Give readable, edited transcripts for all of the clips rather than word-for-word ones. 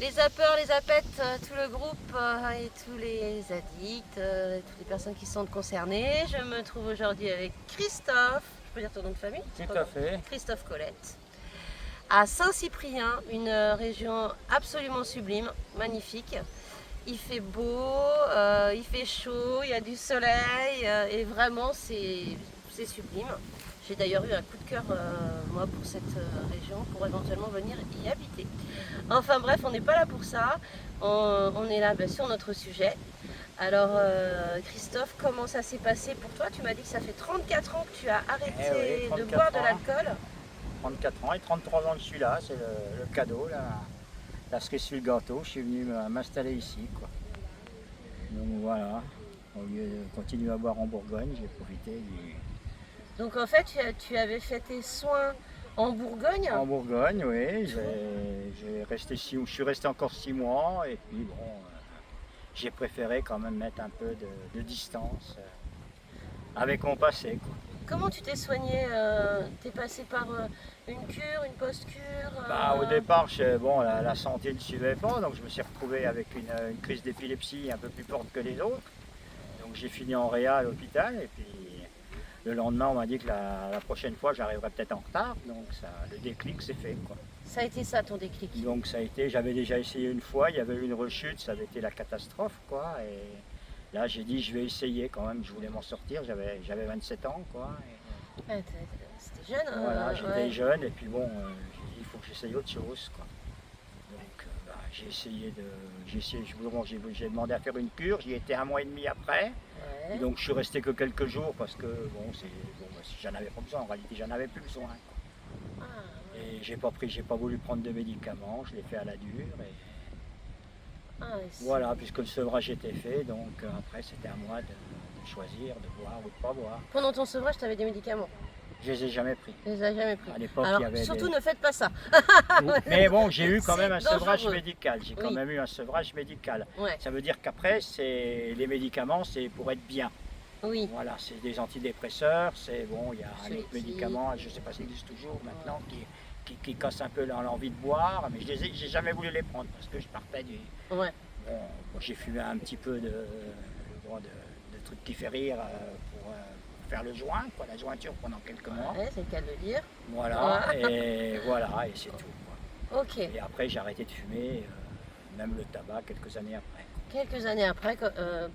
Les zappeurs, les zapettes, tout le groupe et tous les addicts, toutes les personnes qui sont concernées. Je me trouve aujourd'hui avec Christophe, je peux dire ton nom de famille? Tout à fait. Christophe Colette, à Saint-Cyprien, une région absolument sublime, magnifique. Il fait beau, il fait chaud, il y a du soleil et vraiment c'est sublime. J'ai d'ailleurs eu un coup de cœur moi pour cette région pour éventuellement venir y habiter. Enfin bref, on n'est pas là pour ça, on est là sur notre sujet. Alors Christophe, comment ça s'est passé pour toi? Tu m'as dit que ça fait 34 ans que tu as arrêté oui, de boire de 34 ans. l'alcool. 34 ans et 33 ans que je suis là, c'est le cadeau, la cerise sur le gâteau. Je suis venu m'installer ici, quoi. Donc voilà, au lieu de continuer à boire en Bourgogne, j'ai profité Donc en fait, tu avais fait tes soins en Bourgogne? En Bourgogne, oui, je suis resté encore 6 mois et puis bon, j'ai préféré quand même mettre un peu de distance avec mon passé, quoi. Comment tu t'es soigné? T'es passé par une cure, une post-cure? Au départ, bon, la santé ne suivait pas, donc je me suis retrouvé avec une crise d'épilepsie un peu plus forte que les autres. Donc j'ai fini en réa à l'hôpital et puis le lendemain on m'a dit que la prochaine fois j'arriverais peut-être en retard, donc le déclic s'est fait, quoi. Ça a été ça ton déclic? Donc ça a été, j'avais déjà essayé une fois, il y avait eu une rechute, ça avait été la catastrophe, quoi. Et là j'ai dit je vais essayer quand même, je voulais m'en sortir, j'avais 27 ans, quoi. Ouais, c'était jeune, hein, Voilà, j'étais ouais. jeune et puis bon, j'ai dit il faut que j'essaye autre chose, quoi. Donc j'ai essayé j'ai demandé à faire une cure, j'y étais un mois et demi après. Ouais. Et donc je suis resté que quelques jours parce que bon, si j'en avais pas besoin, en réalité j'en avais plus besoin, quoi. Ah, ouais. Et j'ai pas voulu prendre de médicaments, je l'ai fait à la dure. Et Ah, voilà, puisque le sevrage était fait, donc après c'était à moi de choisir, de boire ou de pas boire. Pendant ton sevrage, tu avais des médicaments? Je les ai jamais pris. Je les ai jamais pris. À l'époque, Alors il y avait surtout des... ne faites pas ça. Mais bon, j'ai eu quand même un C'est sevrage dangereux. médical. J'ai quand Oui. même eu un sevrage médical. Ouais. Ça veut dire qu'après, les médicaments, c'est pour être bien. Oui. Voilà, c'est des antidépresseurs, c'est bon, il y a un autre Celui-ci. médicament, je ne sais pas s'il existe toujours maintenant, qui casse un peu l'envie de boire, mais j'ai jamais voulu les prendre parce que je partais du... Ouais. Bon, j'ai fumé un petit peu de trucs qui fait rire pour faire le joint, quoi, la jointure pendant quelques mois. Ouais, c'est le cas de le dire. Voilà, et c'est tout, quoi. Ok. Et après, j'ai arrêté de fumer, même le tabac, quelques années après. Quelques années après,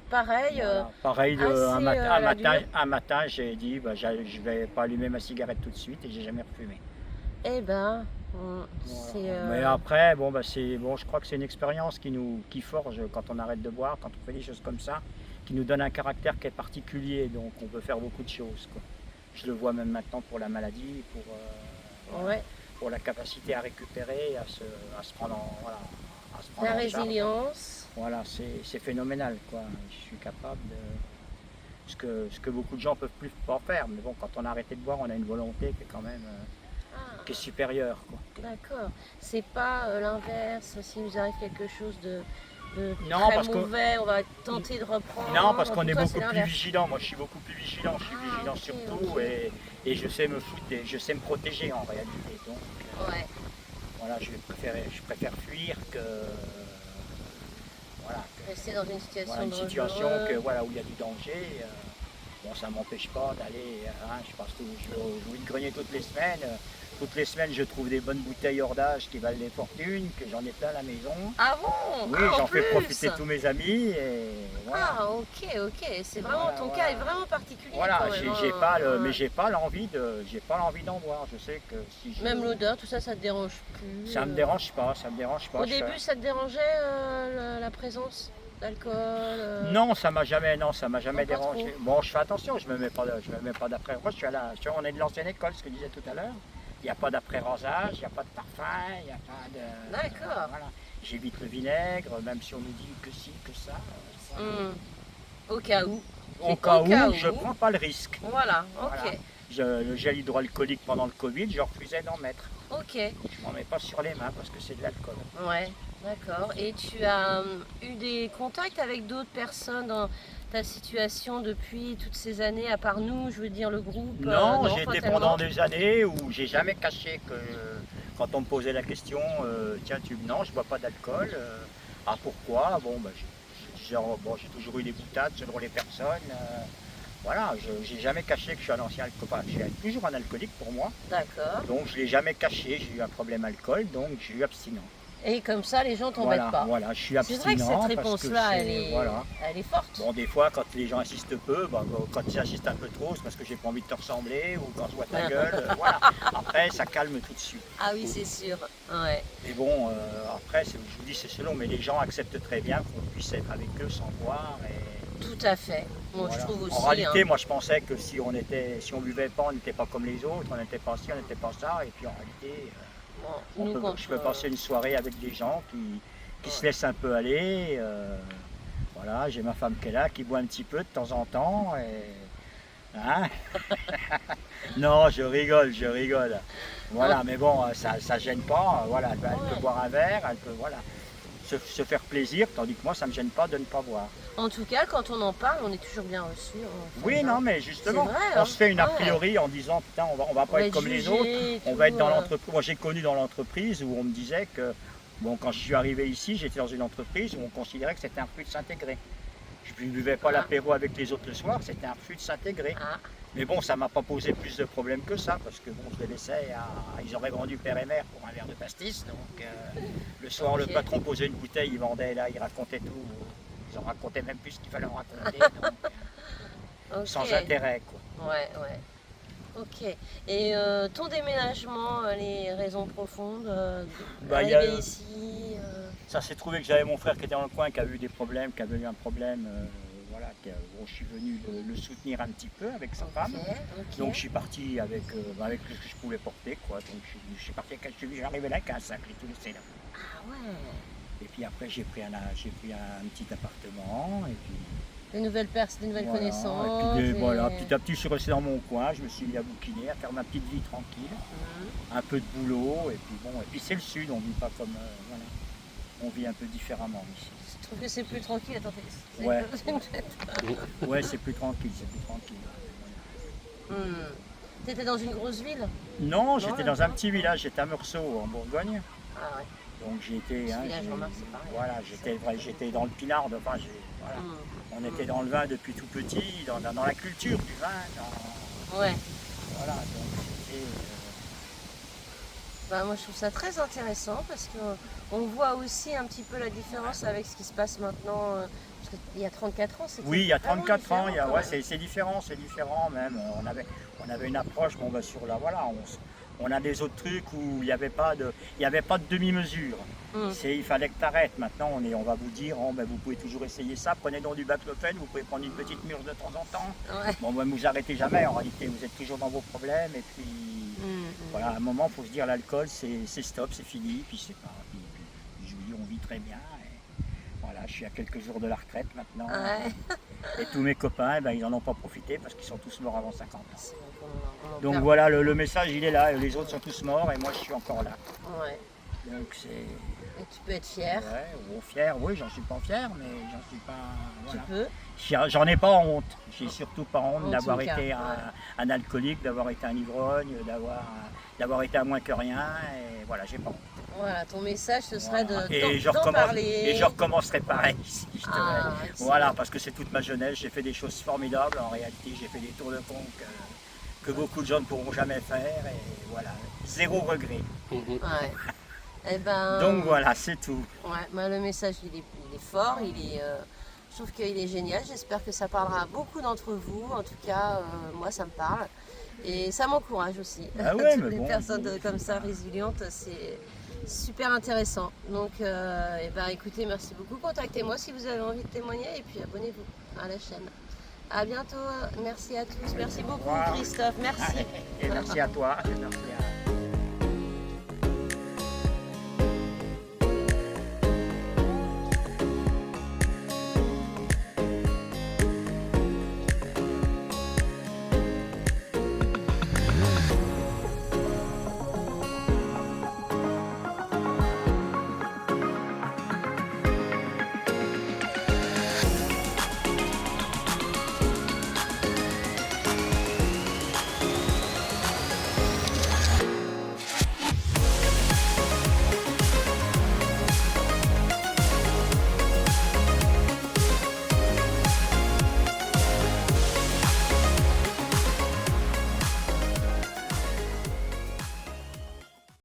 pareil. Voilà. Pareil, assez, la dure. un matin, j'ai dit je ne vais pas allumer ma cigarette tout de suite et j'ai jamais refumé. Eh ben, Voilà. c'est. Mais après, bon, je crois que c'est une expérience qui forge quand on arrête de boire, quand on fait des choses comme ça, qui nous donne un caractère qui est particulier, donc on peut faire beaucoup de choses, quoi. Je le vois même maintenant pour la maladie, Ouais. pour la capacité à récupérer, à se prendre voilà, à se prendre La en charge. résilience. Voilà, c'est phénoménal, quoi. Je suis capable de... Ce que beaucoup de gens peuvent plus pas faire, mais bon, quand on a arrêté de boire, on a une volonté qui est quand même qui est supérieure, quoi. D'accord. C'est pas l'inverse. S'il nous arrive quelque chose de Non, très parce que... mauvais, on va tenter de reprendre. Non, parce qu'on Pour est toi, beaucoup c'est plus l'inverse. vigilant. Moi, je suis beaucoup plus vigilant. Je suis vigilant ok, sur tout ok. et je sais me foutre, je sais me protéger en réalité. Donc, Ouais. voilà, je préfère fuir que... Voilà, Rester dans une situation voilà, une dangereuse. situation voilà, où il y a du danger. Bon, ça ne m'empêche pas d'aller, je pense que je vais au vide-grenier toutes les semaines. Toutes les semaines, je trouve des bonnes bouteilles hors d'âge qui valent des fortunes, que j'en ai plein à la maison. Ah bon? Oui, Ah, en j'en fais plus. profiter tous mes amis et voilà. Ah ok, ok. C'est vraiment Voilà, ton voilà. cas est vraiment particulier. Voilà, quand même, j'ai hein. pas Ouais. mais j'ai pas l'envie d'en boire. Je sais que si je... Même l'odeur, tout ça, ça te dérange plus? Ça me dérange pas, ça me dérange pas. Au début, ça te dérangeait la présence d'alcool? Non, ça m'a jamais pas dérangé. trop. Bon, je fais attention, je me mets pas d'après. Moi, on est de l'ancienne école, ce que je disais tout à l'heure. Il n'y a pas d'après-rasage, il n'y a pas de parfum, il n'y a pas de... D'accord. Voilà. J'évite le vinaigre, même si on nous dit que si, que ça. Au cas où. Au cas cas où, où. je prends pas le risque. Voilà, ok. Voilà. Le gel hydroalcoolique pendant le Covid, je refusais d'en mettre. Ok. Je m'en mets pas sur les mains parce que c'est de l'alcool. Ouais, d'accord. Et tu as eu des contacts avec d'autres personnes dans ta situation depuis toutes ces années, à part nous, je veux dire le groupe? Non, pas j'ai été tellement. pendant des années où j'ai jamais caché quand on me posait la question, tiens, non, je bois pas d'alcool. Ah, pourquoi? Bon, ben, je disais, oh, bon, j'ai toujours eu des boutades selon les personnes. Voilà, je n'ai jamais caché que je suis un ancien alcoolique. Enfin, je suis toujours un alcoolique pour moi. D'accord. Donc, je ne l'ai jamais caché. J'ai eu un problème alcool, donc je suis abstinent. Et comme ça, les gens t'embêtent Voilà, pas. voilà, je suis C'est vrai que abstinent. cette réponse-là, Voilà. elle est forte. Bon, des fois, quand les gens insistent peu, bah, quand ils insistent un peu trop, c'est parce que j'ai pas envie de te ressembler ou quand je vois ta gueule. Voilà. Après, ça calme tout de suite. Ah oui, c'est sûr. Ouais. Et bon, après, je vous dis, c'est selon, mais les gens acceptent très bien qu'on puisse être avec eux sans boire. Et Tout à fait. Moi, voilà. je trouve aussi. En réalité, hein. moi, je pensais que si on buvait pas, on n'était pas comme les autres, on n'était pas ci, on n'était pas ça. Et puis en réalité, Bon, nous, quand, je peux passer une soirée avec des gens qui se laissent un peu aller. Voilà, j'ai ma femme qui est là, qui boit un petit peu de temps en temps. Et... Hein. Non, je rigole, je rigole. Voilà, mais bon, ça gêne pas. Voilà, elle peut boire un verre, elle peut se faire plaisir, tandis que moi, ça me gêne pas de ne pas boire. En tout cas, quand on en parle, on est toujours bien reçu. Oui, non, mais justement, C'est vrai, on hein. se fait une a priori en disant, putain, on va pas être comme les autres, on va être dans l'entreprise. Moi, j'ai connu dans l'entreprise où on me disait que, bon, quand je suis arrivé ici, j'étais dans une entreprise où on considérait que c'était un refus de s'intégrer. Je ne buvais pas l'apéro avec les autres le soir, c'était un refus de s'intégrer. Ah. Mais bon, ça ne m'a pas posé plus de problèmes que ça, parce que bon, je les laissais ils auraient vendu père et mère pour un verre de pastis. Donc le soir, Ok. le patron posait une bouteille, il vendait là, il racontait tout. Ils en racontaient même plus ce qu'il fallait en raconter, donc, Ok. sans intérêt, quoi. Ouais, ouais. Ok. Et ton déménagement, les raisons profondes Bah, il y a- d'arriver ici Ça s'est trouvé que j'avais mon frère qui était dans le coin, qui avait eu des problèmes, qui avait eu un problème, voilà, bon, je suis venu le soutenir un petit peu avec sa femme. Ok. Donc je suis parti avec ce que je pouvais porter, quoi. Donc je suis parti avec j'arrivais là avec un sac, j'ai tout laissé là. Ah ouais. Et puis après j'ai pris un petit appartement et puis Des nouvelles personnes, des nouvelles voilà. connaissances. Et puis voilà, petit à petit je suis resté dans mon coin, je me suis mis à bouquiner, à faire ma petite vie tranquille, Mhm. un peu de boulot et puis bon, et puis c'est le sud, on vit pas comme voilà, on vit un peu différemment ici. Je trouve que c'est plus tranquille. Attends, Ouais. Ouais, c'est plus tranquille, c'est plus tranquille. T'étais dans une grosse ville? Non, j'étais même dans un pas. petit village, j'étais à Meursault en Bourgogne. Ah ouais. Donc j'ai été, Petit village, remarque, c'est pareil. voilà, j'étais dans le pinard, enfin, voilà. On était dans le vin depuis tout petit, dans la culture du vin, Ouais. voilà, donc c'était, Bah, moi je trouve ça très intéressant parce qu'on voit aussi un petit peu la différence avec ce qui se passe maintenant. Parce qu'il y a 34 ans, c'était oui, il y a vraiment 34 ans, différent, quand même. c'est différent même. On avait une approche, bon, bah, sur la, voilà, on a des autres trucs où il n'y avait pas de demi-mesure. Il fallait que tu arrêtes. Maintenant, on va vous dire, oh, ben, vous pouvez toujours essayer ça, prenez donc du baclofen, vous pouvez prendre une petite mûre de temps en temps. Ouais. Bon, ben, vous arrêtez jamais, en réalité, vous êtes toujours dans vos problèmes. Et puis, voilà, à un moment, il faut se dire, l'alcool, c'est stop, c'est fini, puis c'est pas. Puis, je vous dis, on vit très bien. Et voilà, je suis à quelques jours de la retraite maintenant. Ouais. Et tous mes copains, ben, ils n'en ont pas profité parce qu'ils sont tous morts avant 50 ans. C'est vrai qu'on en Donc perd. voilà, le message, il est là. Les autres sont tous morts et moi, je suis encore là. Ouais. Donc c'est. Et tu peux être fier. Ouais, fier, oui, j'en suis pas fier, mais j'en suis pas. Tu Voilà. peux. J'en ai pas honte. J'ai surtout pas honte En d'avoir tout cas, été un alcoolique, d'avoir été un ivrogne, d'avoir été à moins que rien. Et voilà, j'ai pas honte. Voilà, ton message ce serait Voilà. d'en parler. Et je recommencerai pareil ici. Ah, excellent. Voilà, parce que c'est toute ma jeunesse. J'ai fait des choses formidables. En réalité, j'ai fait des tours de conque que beaucoup de gens ne pourront jamais faire. Et voilà, zéro regret. Ouais. Eh ben, Donc voilà, c'est tout. ouais, bah, le message il est fort, je trouve qu'il est génial. J'espère que ça parlera à beaucoup d'entre vous. En tout cas, moi ça me parle et ça m'encourage aussi. Ah ouais, Toutes mais les bon, personnes comme ça résilientes, c'est super intéressant. Donc, eh ben, écoutez, merci beaucoup. Contactez-moi si vous avez envie de témoigner et puis abonnez-vous à la chaîne. À bientôt. Merci à tous. Merci beaucoup, revoir. Christophe. Merci. Et merci à toi. Merci à...